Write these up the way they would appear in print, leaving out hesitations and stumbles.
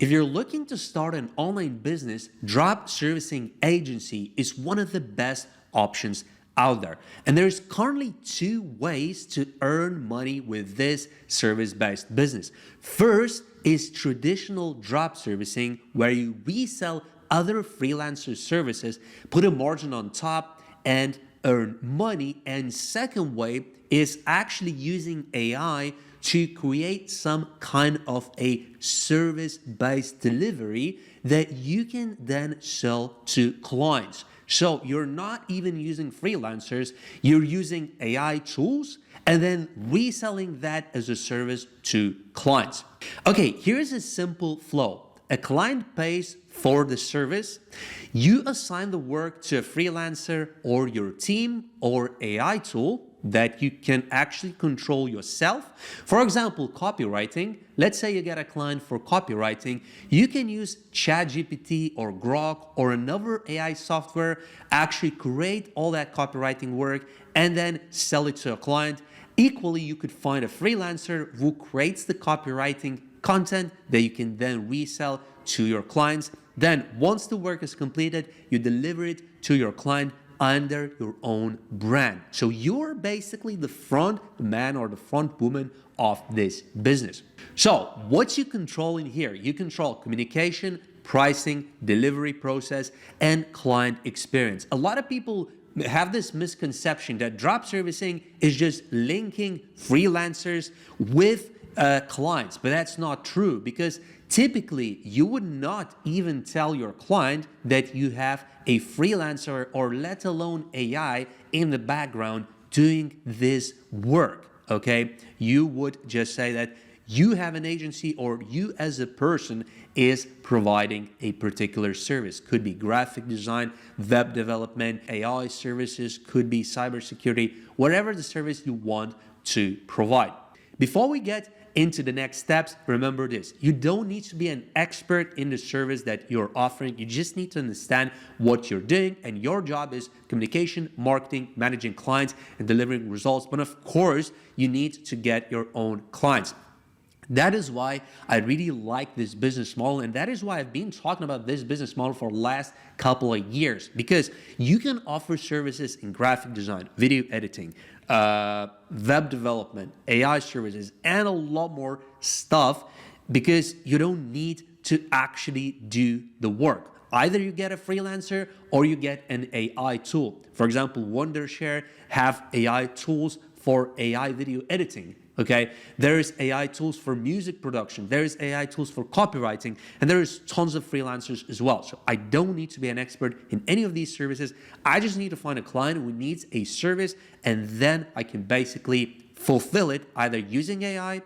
If you're looking to start an online business, drop servicing agency is one of the best options out there. And there's currently two ways to earn money with this service-based business. First is traditional drop servicing, where you resell other freelancer services, put a margin on top, and earn money. And second way is actually using AI to create some kind of a service-based delivery that you can then sell to clients. So you're not even using freelancers, you're using AI tools and then reselling that as a service to clients. Okay, here's a simple flow. A client pays for the service, you assign the work to a freelancer or your team or AI tool that you can actually control yourself. For example, copywriting. Let's say you get a client for copywriting. You can use ChatGPT or Grok or another AI software, actually create all that copywriting work and then sell it to a client. Equally, you could find a freelancer who creates the copywriting content that you can then resell to your clients. Then once the work is completed, you deliver it to your client under your own brand. So you're basically the front man or the front woman of this business. So what you control in here, you control communication, pricing, delivery process, and client experience. A lot of people have this misconception that drop servicing is just linking freelancers with clients, but that's not true, because typically you would not even tell your client that you have a freelancer or let alone AI in the background doing this work, okay? You would just say that you have an agency or you as a person is providing a particular service. Could be graphic design, web development, AI services, could be cybersecurity, whatever the service you want to provide. Before we get into the next steps, remember this: you don't need to be an expert in the service that you're offering. You just need to understand what you're doing, and your job is communication, marketing, managing clients, and delivering results. But of course, you need to get your own clients. That is why I really like this business model, and that is why I've been talking about this business model for the last couple of years, because you can offer services in graphic design, video editing, web development, AI services, and a lot more stuff, because you don't need to actually do the work. Either you get a freelancer or you get an AI tool. For example, Wondershare have AI tools for AI video editing. Okay, there is AI tools for music production, there is AI tools for copywriting, and there is tons of freelancers as well. So I don't need to be an expert in any of these services. I just need to find a client who needs a service, and then I can basically fulfill it either using AI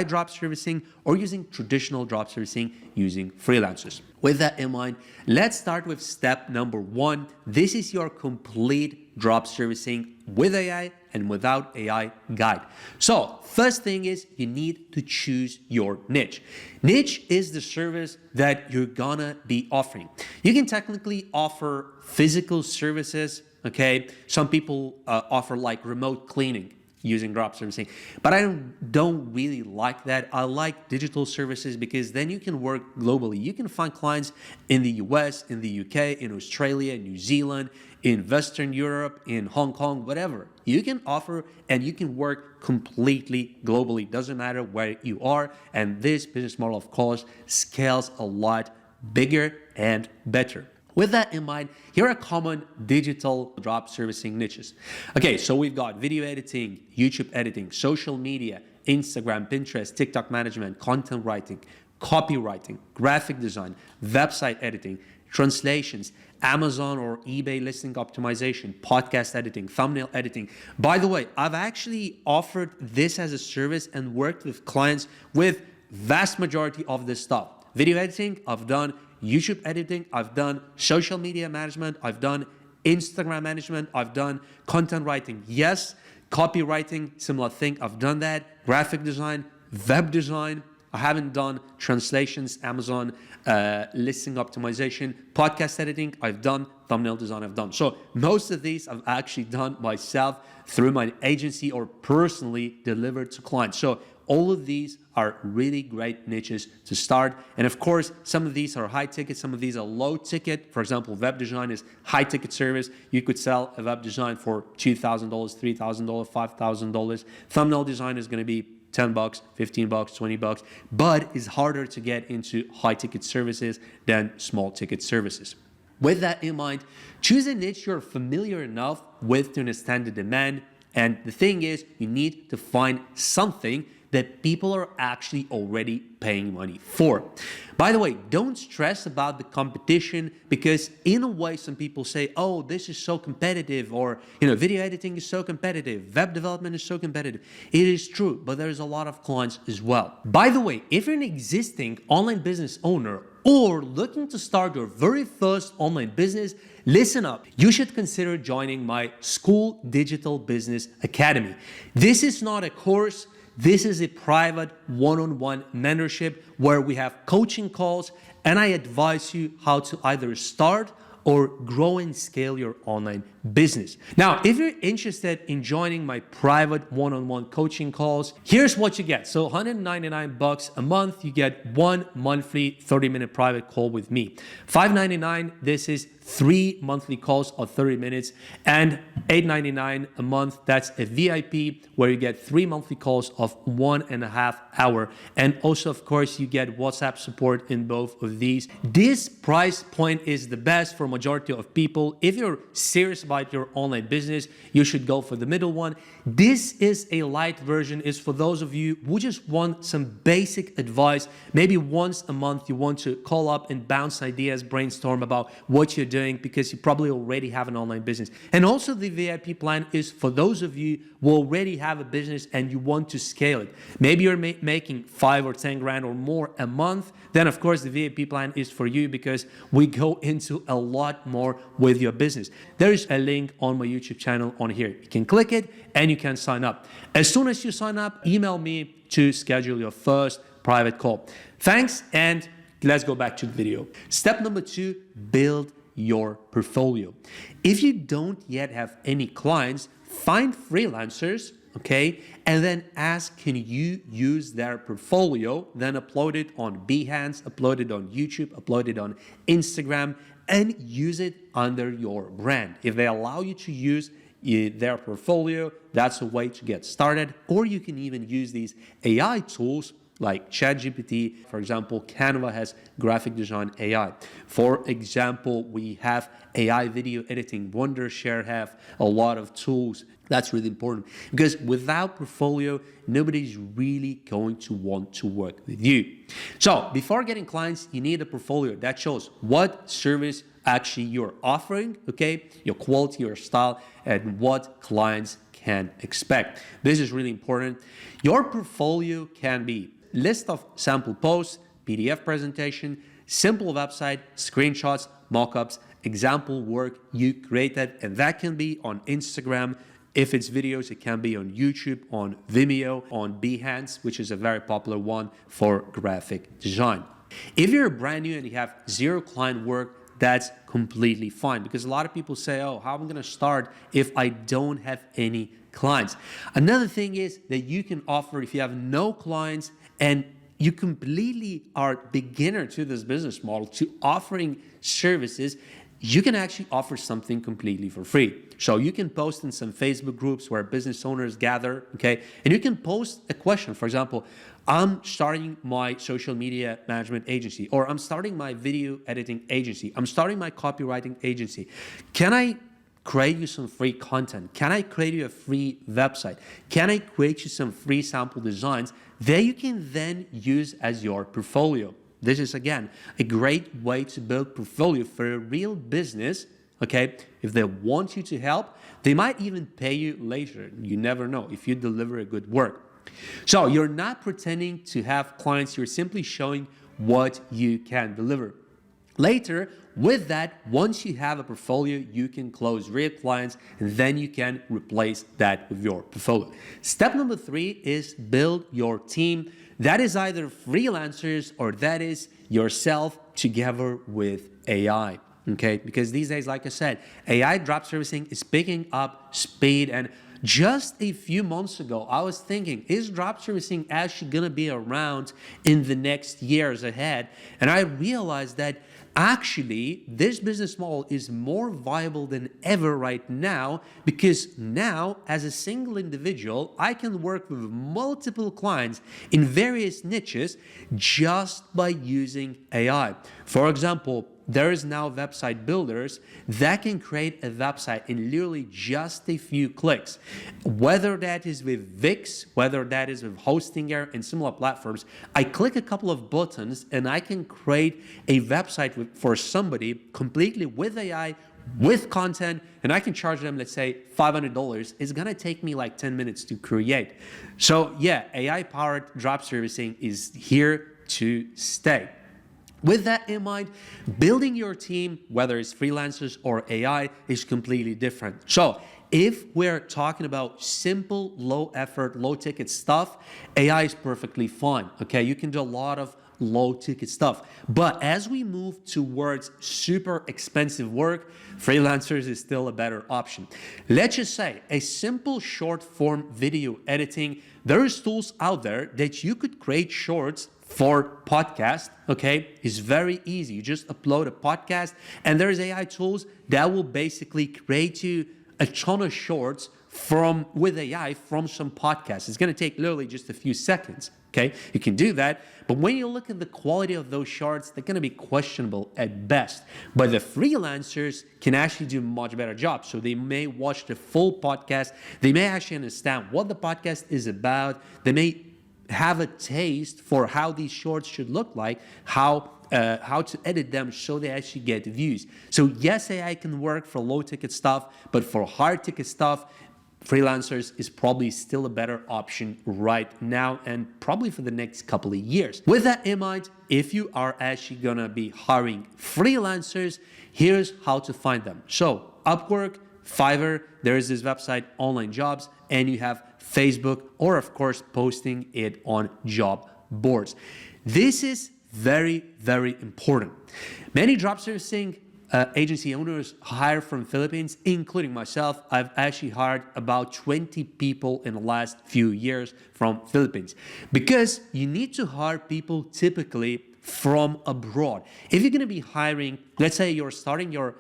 drop servicing, or using traditional drop servicing using freelancers. With that in mind, let's start with step number one. This is your complete drop servicing with AI and without AI guide. So first thing is you need to choose your niche. Niche is the service that you're gonna be offering. You can technically offer physical services, okay? Some people offer like remote cleaning using drop servicing, but I don't really like that. I like digital services because then you can work globally. You can find clients in the US, in the UK, in Australia, New Zealand, in Western Europe, in Hong Kong, whatever. You can offer and you can work completely globally. Doesn't matter where you are. And this business model, of course, scales a lot bigger and better. With that in mind, here are common digital drop servicing niches. Okay, so we've got video editing, YouTube editing, social media, Instagram, Pinterest, TikTok management, content writing, copywriting, graphic design, website editing, translations, Amazon or eBay listing optimization, podcast editing, thumbnail editing. By the way, I've actually offered this as a service and worked with clients with vast majority of this stuff. Video editing, I've done. YouTube editing, I've done. Social media management, I've done. Instagram management, I've done. Content writing, yes. Copywriting, similar thing, I've done that. Graphic design, web design, I haven't done. Translations, Amazon, listing optimization, podcast editing, I've done. Thumbnail design, I've done. So most of these I've actually done myself through my agency or personally delivered to clients. So all of these are really great niches to start. And of course, some of these are high ticket, some of these are low ticket. For example, web design is high ticket service. You could sell a web design for $2,000, $3,000, $5,000. Thumbnail design is going to be $10, $15, $20, but it's harder to get into high ticket services than small ticket services. With that in mind, choose a niche you're familiar enough with to understand the demand. And the thing is, you need to find something that people are actually already paying money for. By the way, don't stress about the competition, because in a way, some people say, oh, this is so competitive, or, video editing is so competitive, web development is so competitive. It is true, but there's a lot of clients as well. By the way, if you're an existing online business owner or looking to start your very first online business, listen up. You should consider joining my School Digital Business Academy. This is not a course. This is a private one-on-one mentorship where we have coaching calls, and I advise you how to either start or grow and scale your online business. Now, if you're interested in joining my private one-on-one coaching calls, here's what you get. So $199 a month, you get one monthly 30-minute private call with me. $599, this is 3 monthly calls of 30 minutes, and $899 a month, that's a VIP where you get 3 monthly calls of 1.5 hours. And also, of course, you get WhatsApp support in both of these. This price point is the best for majority of people. If you're serious about your online business, you should go for the middle one. This is a light version. It's for those of you who just want some basic advice. Maybe once a month you want to call up and bounce ideas, brainstorm about what you're doing, because you probably already have an online business. And also the VIP plan is for those of you who already have a business and you want to scale it. Maybe you're making 5 or 10 grand or more a month. Then of course the VIP plan is for you, because we go into a lot more with your business. There is a link on my YouTube channel on here. You can click it and you can sign up. As soon as you sign up, email me to schedule your first private call. Thanks, and let's go back to the video. Step number 2, build your portfolio. If you don't yet have any clients, find freelancers, okay, and then ask, can you use their portfolio? Then upload it on Behance, upload it on YouTube, upload it on Instagram, and use it under your brand. If they allow you to use their portfolio, that's a way to get started. Or you can even use these AI tools like ChatGPT. For example, Canva has graphic design AI. For example, we have AI video editing. Wondershare have a lot of tools. That's really important, because without portfolio, nobody's really going to want to work with you. So before getting clients, you need a portfolio that shows what service actually you're offering, okay, your quality, your style, and what clients can expect. This is really important. Your portfolio can be list of sample posts, PDF presentation, simple website, screenshots, mockups, example work you created, and that can be on Instagram. If it's videos, it can be on YouTube, on Vimeo, on Behance, which is a very popular one for graphic design. If you're brand new and you have 0 client work, that's completely fine, because a lot of people say, oh, how am I going to start if I don't have any clients? Another thing is that you can offer, if you have no clients and you completely are beginner to this business model, to offering services, you can actually offer something completely for free. So you can post in some Facebook groups where business owners gather, okay? And you can post a question. For example, I'm starting my social media management agency, or I'm starting my video editing agency. I'm starting my copywriting agency. Can I create you some free content? Can I create you a free website? Can I create you some free sample designs that you can then use as your portfolio? This is, again, a great way to build portfolio for a real business, okay? If they want you to help, they might even pay you later. You never know if you deliver a good work. So you're not pretending to have clients, you're simply showing what you can deliver. Later, with that, once you have a portfolio, you can close real clients, and then you can replace that with your portfolio. Step number 3 is build your team. That is either freelancers or that is yourself together with AI. Okay, because these days, like I said, AI drop servicing is picking up speed, and just a few months ago, I was thinking, is drop servicing actually going to be around in the next years ahead? And I realized that actually this business model is more viable than ever right now, because now as a single individual, I can work with multiple clients in various niches just by using AI. For example, there is now website builders that can create a website in literally just a few clicks. Whether that is with Wix, whether that is with Hostinger and similar platforms, I click a couple of buttons and I can create a website for somebody completely with AI, with content, and I can charge them, let's say, $500. It's gonna take me like 10 minutes to create. So yeah, AI-powered drop servicing is here to stay. With that in mind, building your team, whether it's freelancers or AI, is completely different. So if we're talking about simple, low effort, low ticket stuff, AI is perfectly fine. Okay, you can do a lot of low ticket stuff. But as we move towards super expensive work, freelancers is still a better option. Let's just say a simple short form video editing. There's tools out there that you could create shorts for podcast, okay? It's very easy. You just upload a podcast and there's AI tools that will basically create you a ton of shorts with AI from some podcasts. It's gonna take literally just a few seconds, okay? You can do that, but when you look at the quality of those shorts, they're gonna be questionable at best. But the freelancers can actually do a much better job. So they may watch the full podcast. They may actually understand what the podcast is about. They may have a taste for how these shorts should look like, how to edit them so they actually get views. So yes, AI can work for low ticket stuff, but for high ticket stuff, freelancers is probably still a better option right now and probably for the next couple of years. With that in mind, if you are actually gonna be hiring freelancers, here's how to find them. So Upwork, Fiverr, there is this website, Online Jobs, and you have Facebook, or of course, posting it on job boards. This is very, very important. Many drop servicing agency owners hire from Philippines, including myself. I've actually hired about 20 people in the last few years from Philippines, because you need to hire people typically from abroad. If you're gonna be hiring, let's say you're starting your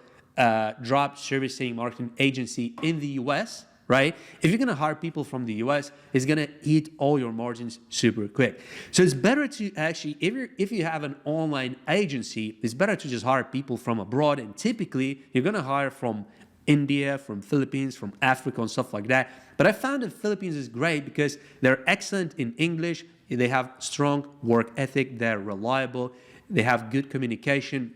drop servicing marketing agency in the US, right? If you're gonna hire people from the US, it's gonna eat all your margins super quick. So it's better to actually, if you have an online agency, it's better to just hire people from abroad. And typically, you're gonna hire from India, from Philippines, from Africa, and stuff like that. But I found that Philippines is great because they're excellent in English. They have strong work ethic. They're reliable. They have good communication,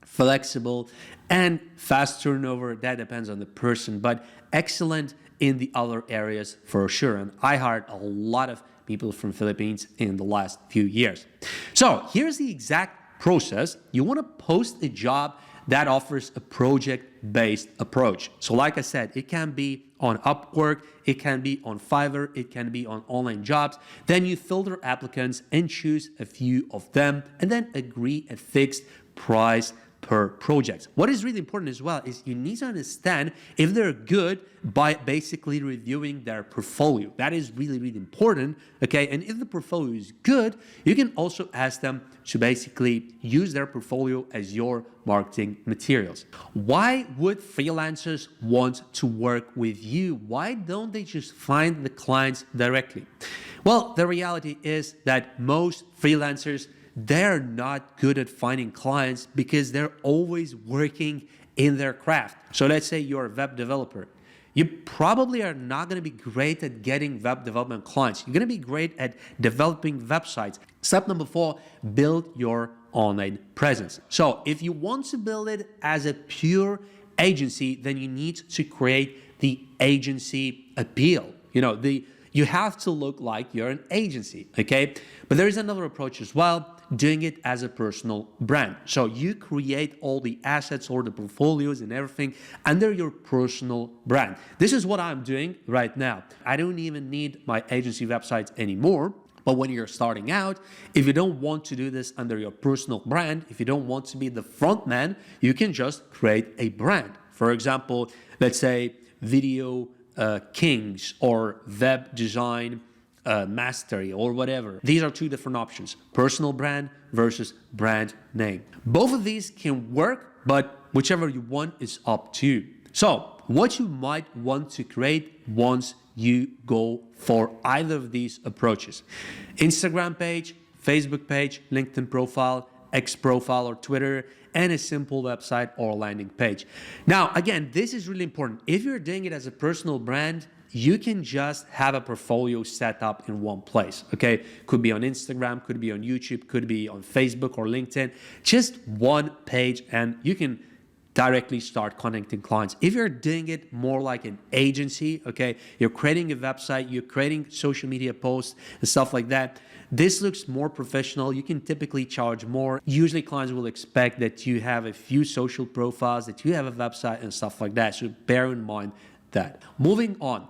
flexible, and fast turnover. That depends on the person, but excellent in the other areas for sure. And I hired a lot of people from Philippines in the last few years. So here's the exact process. You want to post a job that offers a project-based approach. So like I said, it can be on Upwork, it can be on Fiverr, it can be on Online Jobs. Then you filter applicants and choose a few of them, and then agree a fixed price per project. What is really important as well is you need to understand if they're good by basically reviewing their portfolio. That is really, really important, okay? And if the portfolio is good, you can also ask them to basically use their portfolio as your marketing materials. Why would freelancers want to work with you? Why don't they just find the clients directly? Well, the reality is that most freelancers, they're not good at finding clients because they're always working in their craft. So let's say you're a web developer. You probably are not going to be great at getting web development clients. You're going to be great at developing websites. Step number 4, build your online presence. So if you want to build it as a pure agency, then you need to create the agency appeal. You have to look like you're an agency, okay? But there is another approach as well, doing it as a personal brand. So you create all the assets or the portfolios and everything under your personal brand. This is what I'm doing right now. I don't even need my agency websites anymore. But when you're starting out, if you don't want to do this under your personal brand, if you don't want to be the front man, you can just create a brand. For example, let's say video Kings or Web Design Mastery or whatever. These are two different options: personal brand versus brand name. Both of these can work, but whichever you want is up to you. So what you might want to create once you go for either of these approaches: Instagram page, Facebook page, LinkedIn profile, X profile or Twitter, and a simple website or landing page. Now, again, this is really important. If you're doing it as a personal brand, you can just have a portfolio set up in one place, okay? Could be on Instagram, could be on YouTube, could be on Facebook or LinkedIn. Just one page and you can directly start connecting clients. If you're doing it more like an agency, okay, you're creating a website, you're creating social media posts and stuff like that, this looks more professional. You can typically charge more. Usually clients will expect that you have a few social profiles, that you have a website and stuff like that. So bear in mind that. Moving on.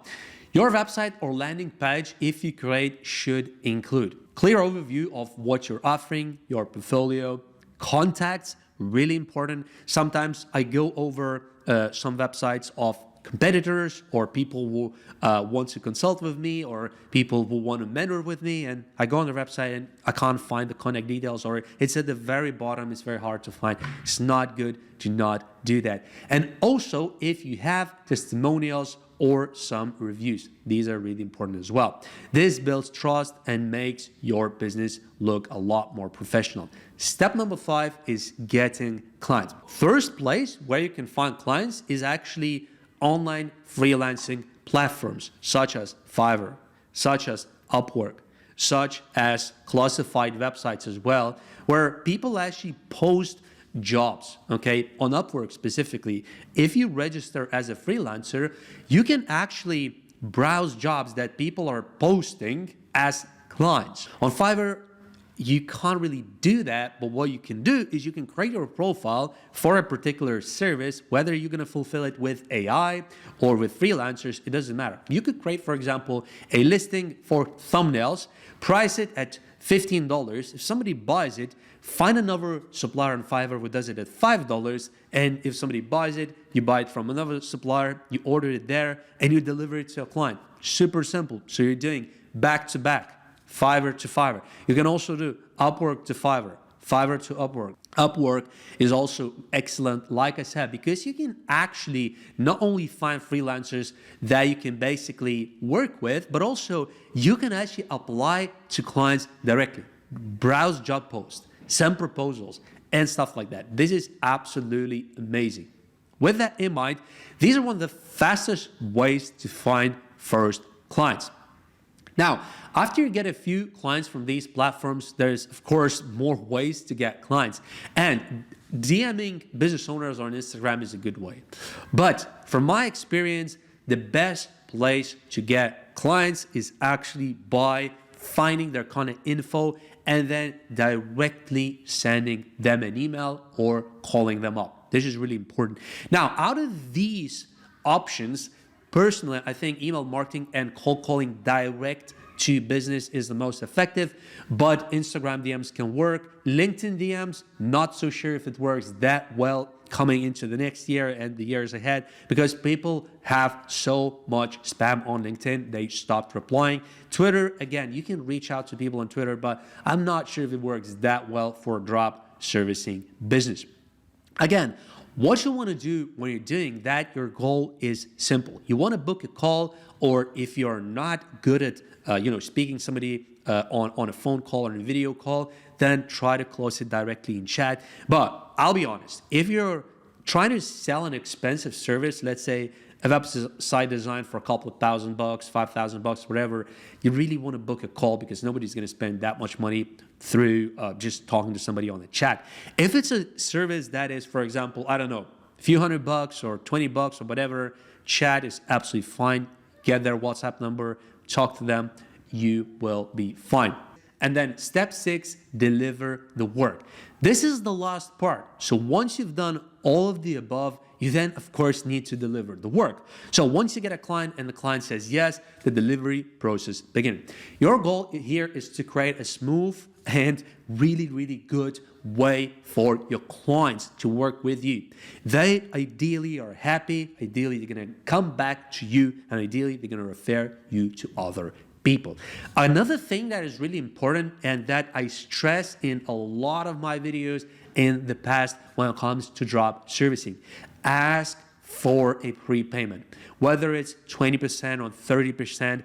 Your website or landing page, if you create, should include clear overview of what you're offering, your portfolio, contacts, really important. Sometimes I go over some websites of competitors or people who want to consult with me or people who want to mentor with me, and I go on the website and I can't find the contact details, or it's at the very bottom, it's very hard to find. It's not good. Do not do that. And also, if you have testimonials or some reviews, these are really important as well. This builds trust and makes your business look a lot more professional. Step number 5 is getting clients. First place where you can find clients is actually online freelancing platforms such as Fiverr, such as Upwork, such as classified websites as well, where people actually post jobs, okay? On Upwork specifically, if you register as a freelancer, you can actually browse jobs that people are posting as clients. On Fiverr, you can't really do that, but what you can do is you can create your profile for a particular service, whether you're gonna fulfill it with AI or with freelancers, it doesn't matter. You could create, for example, a listing for thumbnails, price it at $15. If somebody buys it, find another supplier on Fiverr who does it at $5, and if somebody buys it, you buy it from another supplier, you order it there, and you deliver it to a client. Super simple. So you're doing back-to-back. Fiverr to Fiverr. You can also do Upwork to Fiverr, Fiverr to Upwork. Upwork is also excellent, like I said, because you can actually not only find freelancers that you can basically work with, but also you can actually apply to clients directly, browse job posts, send proposals, and stuff like that. This is absolutely amazing. With that in mind, these are one of the fastest ways to find first clients. Now, after you get a few clients from these platforms, there's of course more ways to get clients. And DMing business owners on Instagram is a good way. But from my experience, the best place to get clients is actually by finding their contact info and then directly sending them an email or calling them up. This is really important. Now, out of these options, personally, I think email marketing and cold calling direct to business is the most effective, but Instagram DMs can work. LinkedIn DMs, not so sure if it works that well coming into the next year and the years ahead, because people have so much spam on LinkedIn, they stopped replying. Twitter, again, you can reach out to people on Twitter, but I'm not sure if it works that well for drop servicing business. Again, what you want to do when you're doing that, your goal is simple. You want to book a call, or if you're not good at speaking to somebody on a phone call or a video call, then try to close it directly in chat. But I'll be honest, if you're trying to sell an expensive service, let's say a website design for a couple of $1,000, $5,000, whatever, you really want to book a call because nobody's going to spend that much money through just talking to somebody on the chat. If it's a service that is, for example, I don't know, a few $100 or $20 or whatever, chat is absolutely fine. Get their WhatsApp number, talk to them, you will be fine. And then step 6, deliver the work. This is the last part. So once you've done all of the above, you then, of course, need to deliver the work. So once you get a client and the client says yes, the delivery process begins. Your goal here is to create a smooth and really, really good way for your clients to work with you. They ideally are happy, ideally they're gonna come back to you, and ideally they're gonna refer you to other people. Another thing that is really important and that I stress in a lot of my videos in the past when it comes to drop servicing, ask for a prepayment. Whether it's 20% or 30%,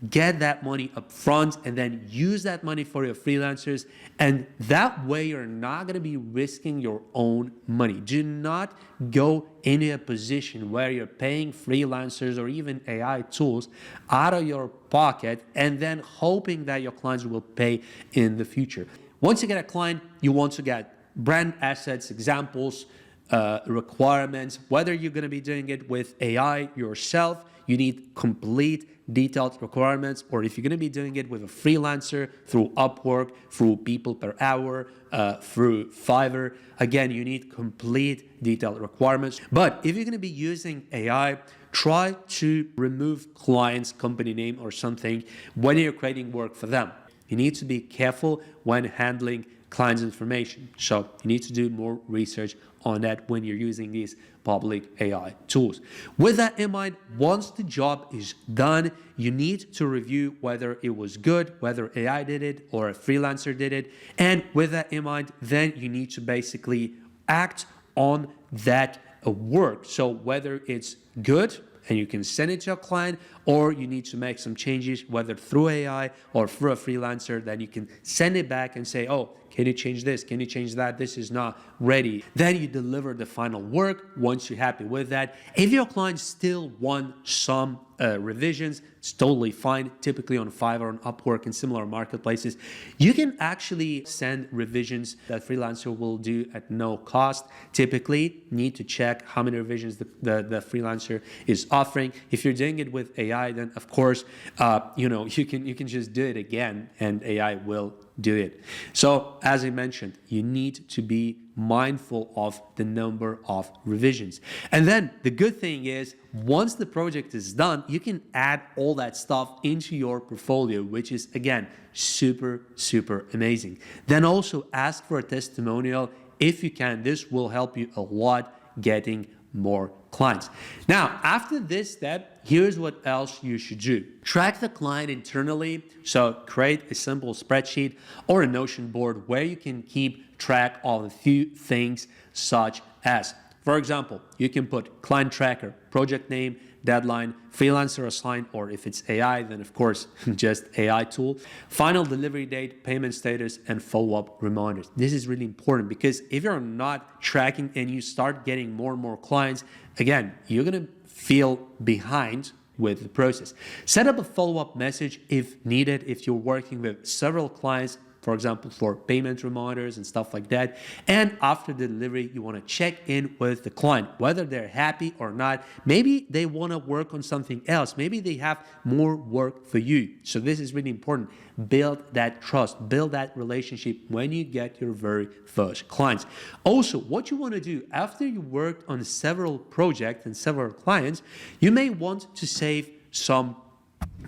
get that money up front and then use that money for your freelancers. And that way you're not gonna be risking your own money. Do not go into a position where you're paying freelancers or even AI tools out of your pocket and then hoping that your clients will pay in the future. Once you get a client, you want to get brand assets, examples, requirements. Whether you're going to be doing it with AI yourself, you need complete detailed requirements, or if you're going to be doing it with a freelancer through Upwork, through People Per Hour, through Fiverr, again, you need complete detailed requirements. But if you're going to be using AI, try to remove client's company name or something when you're creating work for them. You need to be careful when handling client's information. So you need to do more research on that when you're using these public AI tools. With that in mind, once the job is done, you need to review whether it was good, whether AI did it or a freelancer did it. And with that in mind, then you need to basically act on that work. So whether it's good and you can send it to a client, or you need to make some changes, whether through AI or through a freelancer, then you can send it back and say, oh, can you change this? Can you change that? This is not ready. Then you deliver the final work once you're happy with that. If your clients still want some revisions, it's totally fine. Typically on Fiverr, on Upwork, and similar marketplaces, you can actually send revisions that freelancer will do at no cost. Typically, need to check how many revisions the freelancer is offering. If you're doing it with AI, then of course, you can just do it again, and AI will do it. So as I mentioned, you need to be mindful of the number of revisions. And then the good thing is, once the project is done, you can add all that stuff into your portfolio, which is again, super, super amazing. Then also ask for a testimonial if you can. This will help you a lot getting more clients. Now, after this step, here's what else you should do. Track the client internally. So create a simple spreadsheet or a Notion board where you can keep track of a few things, such as, for example, you can put client tracker, project name, deadline, freelancer assigned, or if it's AI, then of course, just AI tool, final delivery date, payment status, and follow-up reminders. This is really important because if you're not tracking and you start getting more and more clients, again, you're gonna feel behind with the process. Set up a follow-up message if needed, if you're working with several clients, for example, for payment reminders and stuff like that. And after the delivery, you want to check in with the client, whether they're happy or not. Maybe they want to work on something else. Maybe they have more work for you. So this is really important. Build that trust, build that relationship when you get your very first clients. Also, what you want to do after you worked on several projects and several clients, you may want to save some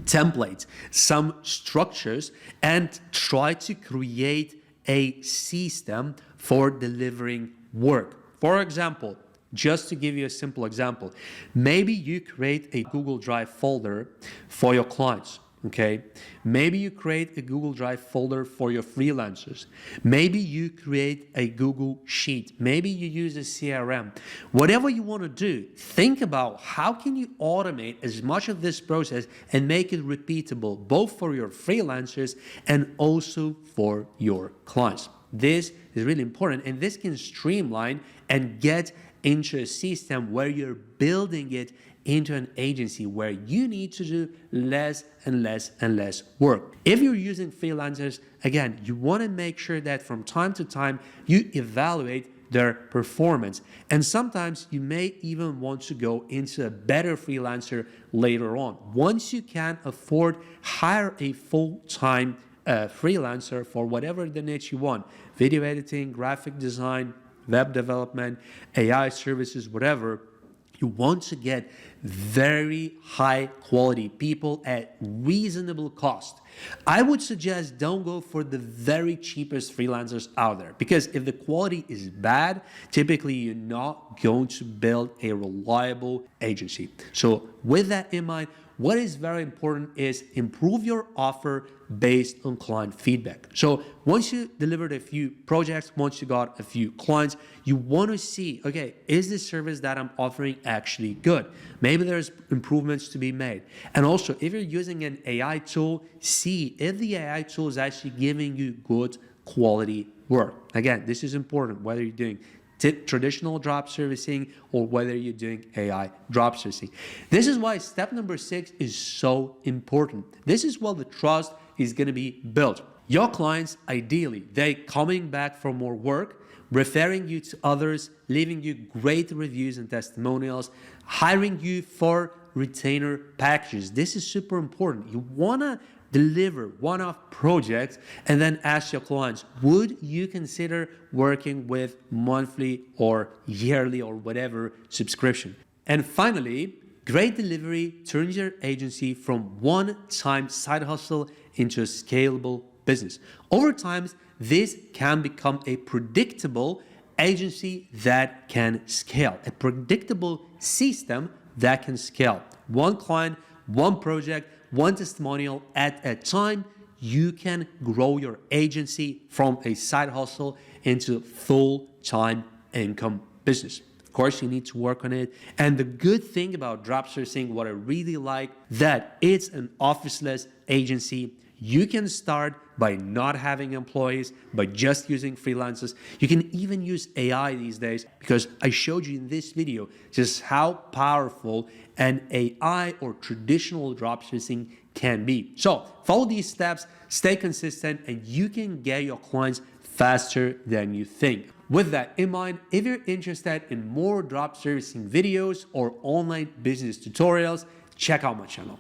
templates, some structures, and try to create a system for delivering work. For example, just to give you a simple example, maybe you create a Google Drive folder for your clients. Okay, maybe you create a Google Drive folder for your freelancers. Maybe you create a Google Sheet. Maybe you use a CRM. Whatever you want to do, think about how can you automate as much of this process and make it repeatable, both for your freelancers and also for your clients. This is really important, and this can streamline and get into a system where you're building it into an agency where you need to do less and less and less work. If you're using freelancers, again, you want to make sure that from time to time you evaluate their performance. And sometimes you may even want to go into a better freelancer later on. Once you can afford, hire a full-time freelancer for whatever the niche you want: video editing, graphic design, web development, AI services, whatever. You want to get very high quality people at reasonable cost. I would suggest don't go for the very cheapest freelancers out there, because if the quality is bad, typically you're not going to build a reliable agency. So with that in mind, what is very important is improve your offer based on client feedback. So once you delivered a few projects, once you got a few clients, you want to see, okay, is the service that I'm offering actually good? Maybe there's improvements to be made. And also, if you're using an AI tool, see if the AI tool is actually giving you good quality work. Again, this is important, whether you're doing traditional drop servicing or whether you're doing AI drop servicing. This is why step number 6 is so important. This is where the trust is going to be built. Your clients, ideally, they coming back for more work, referring you to others, leaving you great reviews and testimonials, hiring you for retainer packages. This is super important. You want to deliver one-off projects and then ask your clients, would you consider working with monthly or yearly or whatever subscription? And finally, great delivery turns your agency from one-time side hustle into a scalable business. Over time, this can become a predictable agency that can scale, a predictable system that can scale. One client, one project, one testimonial at a time. You can grow your agency from a side hustle into full-time income business. Of course, you need to work on it. And the good thing about drop sourcing, what I really like, that it's an officeless agency. You can start by not having employees, by just using freelancers. You can even use AI these days, because I showed you in this video just how powerful an AI or traditional dropshipping can be. So follow these steps, stay consistent, and you can get your clients faster than you think. With that in mind, if you're interested in more drop servicing videos or online business tutorials, check out my channel.